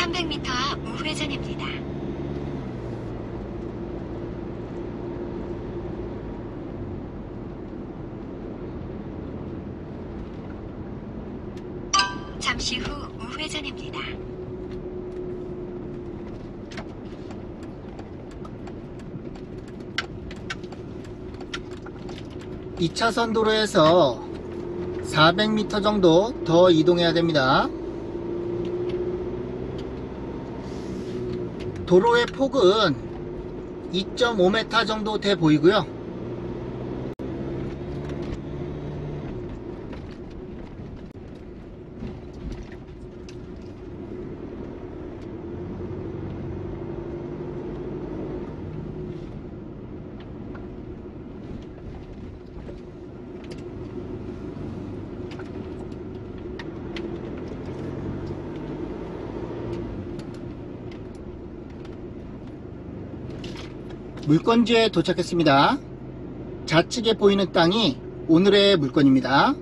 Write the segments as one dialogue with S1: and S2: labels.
S1: 300m 앞 우회전입니다. 잠시 후 우회전입니다.
S2: 2차선 도로에서 400m 정도 더 이동해야 됩니다. 도로의 폭은 2.5m 정도 돼 보이고요. 물건지에 도착했습니다. 좌측에 보이는 땅이 오늘의 물건입니다.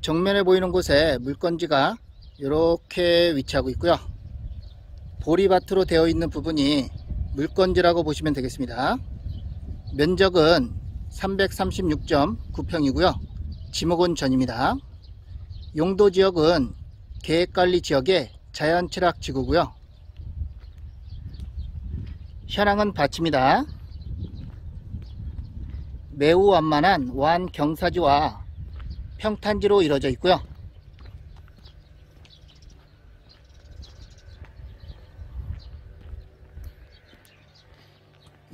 S2: 정면에 보이는 곳에 물건지가 이렇게 위치하고 있고요. 보리밭으로 되어 있는 부분이 물건지라고 보시면 되겠습니다. 면적은 336.9평이고요. 지목은 전입니다. 용도지역은 계획관리지역의 자연취락지구고요. 현황은 밭입니다. 매우 완만한 완경사지와 평탄지로 이루어져 있고요.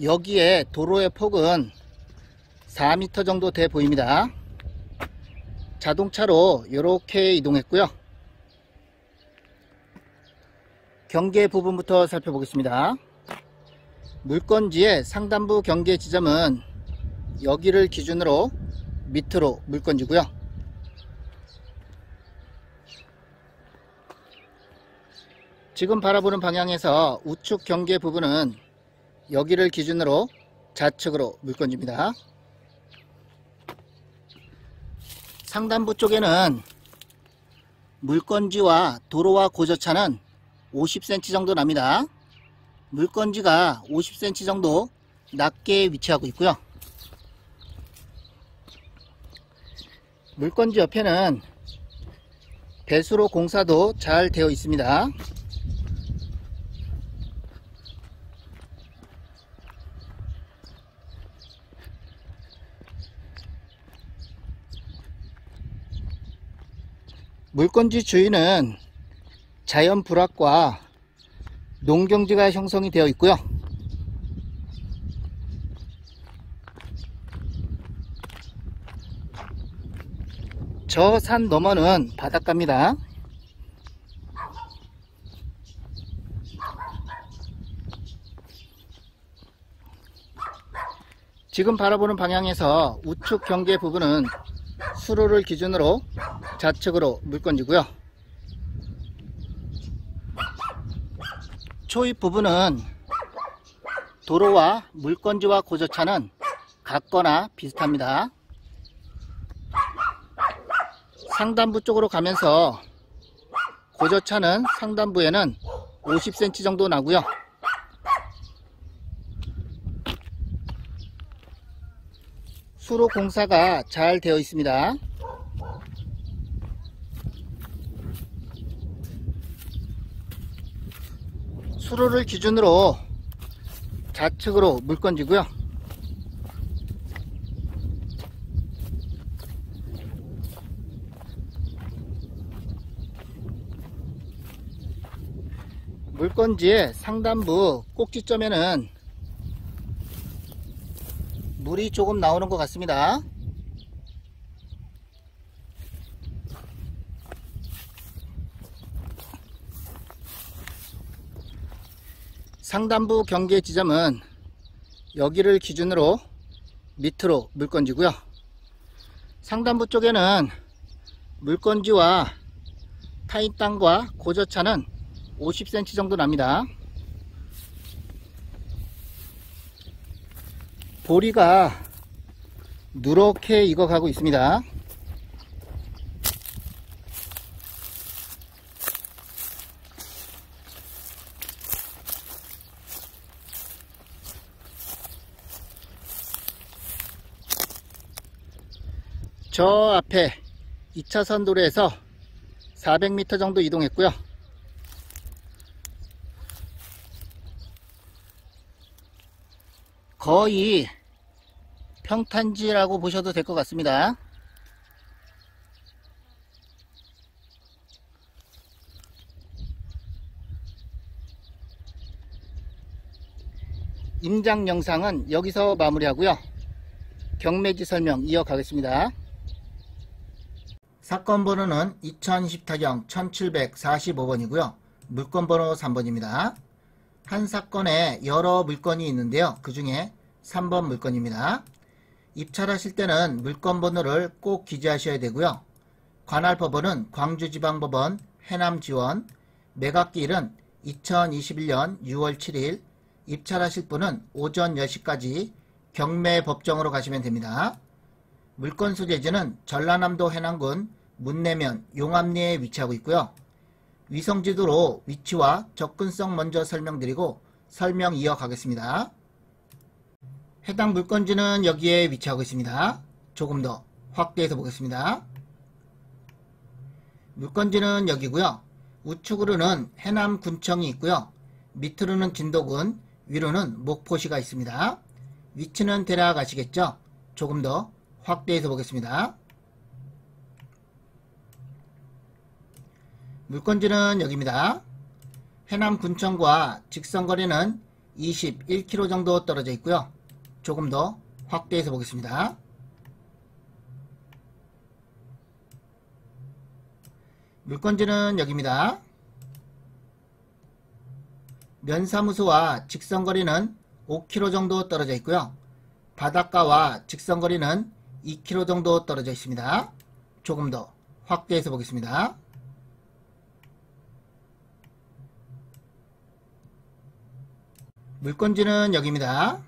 S2: 여기에 도로의 폭은 4m 정도 돼 보입니다. 자동차로 이렇게 이동했고요. 경계 부분부터 살펴보겠습니다. 물건지의 상단부 경계 지점은 여기를 기준으로 밑으로 물건지고요. 지금 바라보는 방향에서 우측 경계 부분은 여기를 기준으로 좌측으로 물건지입니다. 상단부 쪽에는 물건지와 도로와 고저차는 50cm 정도 납니다. 물건지가 50cm 정도 낮게 위치하고 있고요. 물건지 옆에는 배수로 공사도 잘 되어 있습니다. 물건지 주위는 자연 불악과 농경지가 형성이 되어 있고요. 저 산 너머는 바닷가입니다. 지금 바라보는 방향에서 우측 경계 부분은 수로를 기준으로 좌측으로 물건지고요. 초입 부분은 도로와 물건지와 고저차는 같거나 비슷합니다. 상단부 쪽으로 가면서 고저차는 상단부에는 50cm 정도 나고요. 수로 공사가 잘 되어 있습니다. 수로를 기준으로 좌측으로 물건지고요. 물건지의 상단부 꼭지점에는 물이 조금 나오는 것 같습니다. 상단부 경계 지점은 여기를 기준으로 밑으로 물건지고요. 상단부 쪽에는 물건지와 타인 땅과 고저차는 50cm 정도 납니다. 보리가 누렇게 익어가고 있습니다. 저 앞에 2차선 도로에서 400m 정도 이동했고요. 거의 평탄지라고 보셔도 될 것 같습니다. 임장 영상은 여기서 마무리하고요. 경매지 설명 이어가겠습니다. 사건 번호는 2020타경 1745번이고요. 물건 번호 3번입니다. 한 사건에 여러 물건이 있는데요. 그 중에 3번 물건입니다. 입찰하실 때는 물건 번호를 꼭 기재하셔야 되고요. 관할 법원은 광주지방법원 해남지원, 매각기일은 2021년 6월 7일, 입찰하실 분은 오전 10시까지 경매법정으로 가시면 됩니다. 물건 소재지는 전라남도 해남군 문내면 용암리에 위치하고 있고요. 위성지도로 위치와 접근성 먼저 설명드리고 설명 이어가겠습니다. 해당 물건지는 여기에 위치하고 있습니다. 조금 더 확대해서 보겠습니다. 물건지는 여기고요. 우측으로는 해남군청이 있고요. 밑으로는 진도군, 위로는 목포시가 있습니다. 위치는 대략 아시겠죠? 조금 더 확대해서 보겠습니다. 물건지는 여기입니다. 해남군청과 직선거리는 21km 정도 떨어져 있고요. 조금 더 확대해서 보겠습니다. 물건지는 여기입니다. 면사무소와 직선거리는 5km 정도 떨어져 있고요. 바닷가와 직선거리는 2km 정도 떨어져 있습니다. 조금 더 확대해서 보겠습니다. 물건지는 여기입니다.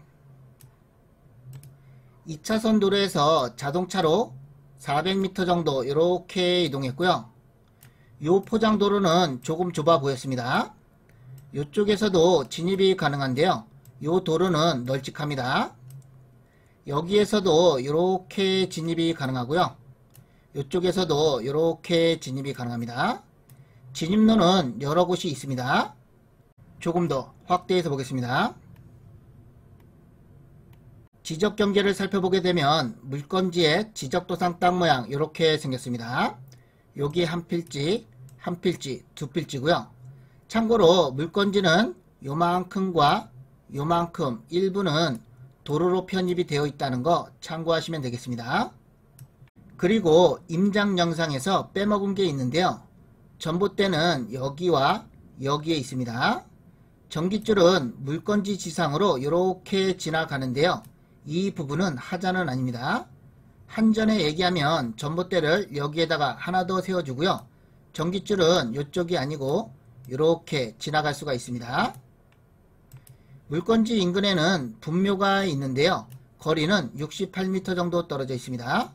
S2: 2차선 도로에서 자동차로 400m 정도 이렇게 이동했고요. 요 포장도로는 조금 좁아 보였습니다. 이쪽에서도 진입이 가능한데요. 요 도로는 널찍합니다. 여기에서도 이렇게 진입이 가능하고요. 이쪽에서도 이렇게 진입이 가능합니다. 진입로는 여러 곳이 있습니다. 조금 더 확대해서 보겠습니다. 지적 경계를 살펴보게 되면 물건지의 지적도상 땅 모양 이렇게 생겼습니다. 여기 한 필지, 한 필지, 두 필지고요. 참고로 물건지는 요만큼과 요만큼 일부는 도로로 편입이 되어 있다는 거 참고하시면 되겠습니다. 그리고 임장 영상에서 빼먹은 게 있는데요. 전봇대는 여기와 여기에 있습니다. 전깃줄은 물건지 지상으로 이렇게 지나가는데요. 이 부분은 하자는 아닙니다. 한전에 얘기하면 전봇대를 여기에다가 하나 더 세워주고요. 전깃줄은 이쪽이 아니고 이렇게 지나갈 수가 있습니다. 물건지 인근에는 분묘가 있는데요. 거리는 68m 정도 떨어져 있습니다.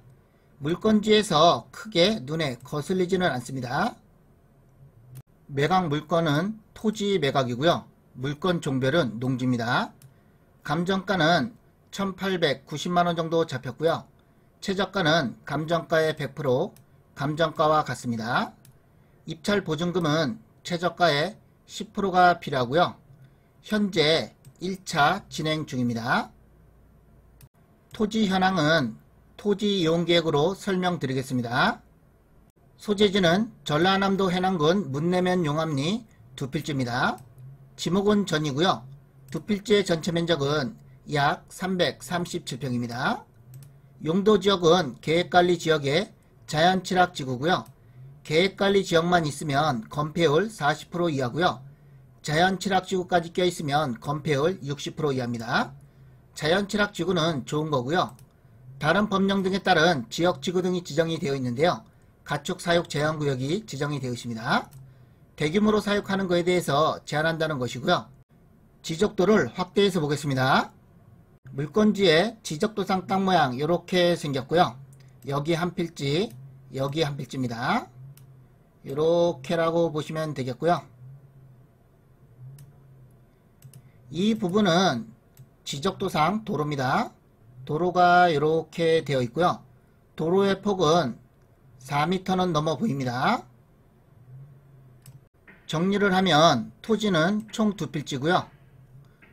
S2: 물건지에서 크게 눈에 거슬리지는 않습니다. 매각 물건은 토지 매각이고요. 물건 종별은 농지입니다. 감정가는 1890만원 정도 잡혔고요. 최저가는 감정가의 100% 감정가와 같습니다. 입찰 보증금은 최저가의 10%가 필요하고요. 현재 1차 진행 중입니다. 토지 현황은 토지 이용계획으로 설명드리겠습니다. 소재지는 전라남도 해남군 문내면 용암리 두 필지입니다. 지목은 전이고요. 두 필지의 전체 면적은 약 337평입니다. 용도지역은 계획관리지역의 자연취락지구고요. 계획관리지역만 있으면 건폐율 40% 이하고요. 자연취락지구까지 껴있으면 건폐율 60% 이하입니다. 자연취락지구는 좋은 거고요. 다른 법령 등에 따른 지역지구 등이 지정이 되어 있는데요. 가축사육 제한구역이 지정이 되어 있습니다. 대규모로 사육하는 것에 대해서 제한한다는 것이고요. 지적도를 확대해서 보겠습니다. 물건지의 지적도상 땅 모양 이렇게 생겼고요. 여기 한 필지, 여기 한 필지입니다. 이렇게라고 보시면 되겠고요. 이 부분은 지적도상 도로입니다. 도로가 이렇게 되어 있고요. 도로의 폭은 4m는 넘어 보입니다. 정리를 하면 토지는 총 두 필지고요.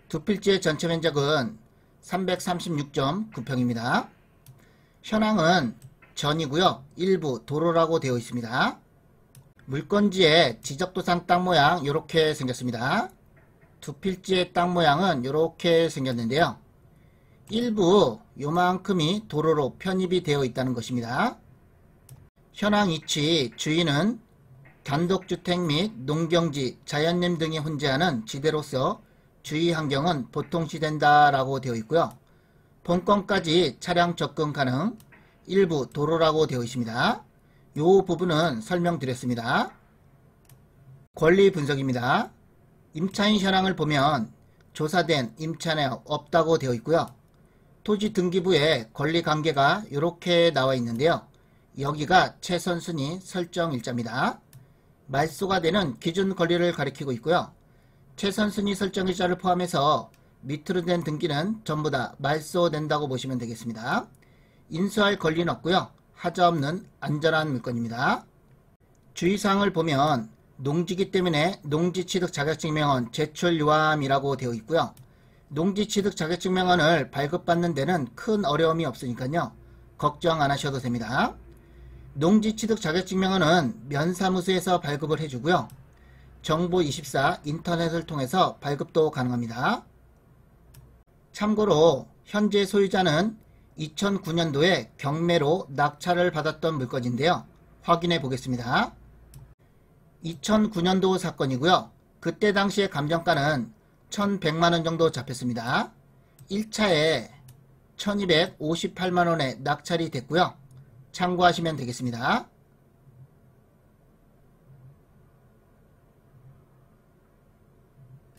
S2: 두 필지의 전체 면적은 336.9평입니다. 현황은 전이고요. 일부 도로라고 되어 있습니다. 물건지의 지적도상 땅 모양 이렇게 생겼습니다. 두 필지의 땅 모양은 이렇게 생겼는데요. 일부 요만큼이 도로로 편입이 되어 있다는 것입니다. 현황 위치 주인은 단독주택 및 농경지, 자연림 등이 혼재하는 지대로서 주의 환경은 보통시된다 라고 되어 있고요. 본건까지 차량 접근 가능, 일부 도로라고 되어 있습니다. 이 부분은 설명드렸습니다. 권리 분석입니다. 임차인 현황을 보면 조사된 임차인이 없다고 되어 있고요. 토지 등기부에 권리관계가 이렇게 나와 있는데요. 여기가 최선순위 설정 일자입니다. 말소가 되는 기준 권리를 가리키고 있고요. 최선순위 설정 일자를 포함해서 밑으로 된 등기는 전부 다 말소된다고 보시면 되겠습니다. 인수할 권리는 없고요. 하자 없는 안전한 물건입니다. 주의사항을 보면 농지기 때문에 농지취득 자격증명원 제출 유함이라고 되어 있고요. 농지취득 자격증명원을 발급받는 데는 큰 어려움이 없으니까요. 걱정 안 하셔도 됩니다. 농지취득 자격증명원은 면사무소에서 발급을 해주고요. 정보24 인터넷을 통해서 발급도 가능합니다. 참고로 현재 소유자는 2009년도에 경매로 낙찰을 받았던 물건인데요. 확인해 보겠습니다. 2009년도 사건이고요. 그때 당시의 감정가는 1100만원 정도 잡혔습니다. 1차에 1258만원에 낙찰이 됐고요. 참고하시면 되겠습니다.